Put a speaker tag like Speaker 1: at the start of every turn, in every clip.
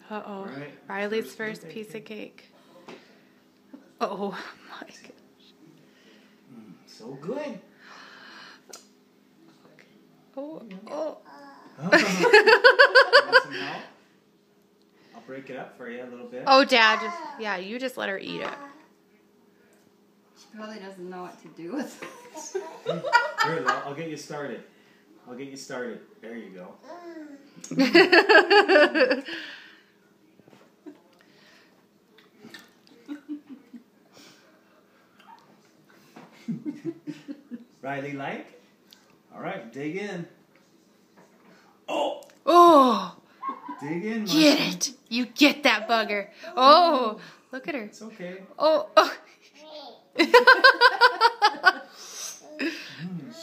Speaker 1: Uh-oh.
Speaker 2: Right.
Speaker 1: Riley's first piece of cake. Oh my gosh.
Speaker 2: So good.
Speaker 1: Oh.
Speaker 2: Want some help? I'll break it up for you a little bit.
Speaker 1: Oh, Dad. Yeah, you just let her eat it.
Speaker 3: She probably doesn't know what to do with it.
Speaker 2: Here, I'll get you started. There you go. Riley, like? All right, dig in. Oh!
Speaker 1: Oh!
Speaker 2: Dig in, Marcy.
Speaker 1: Get it. You get that bugger. Oh, look at her.
Speaker 2: It's okay.
Speaker 1: Oh.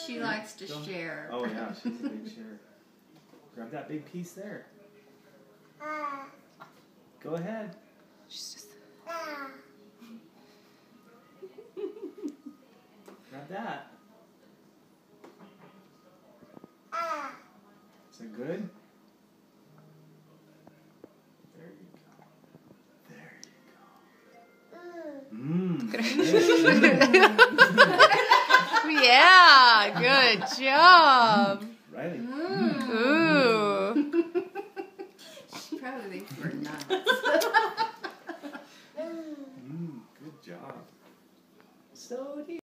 Speaker 3: She likes to share.
Speaker 2: Oh, yeah, she's a big sharer. Grab that big piece there. Go ahead.
Speaker 1: She's just...
Speaker 2: Grab that. Is that good? There you go.
Speaker 1: Yeah, good job.
Speaker 2: Riley.
Speaker 1: Ooh.
Speaker 3: She probably thinks we're nuts.
Speaker 2: Good job. So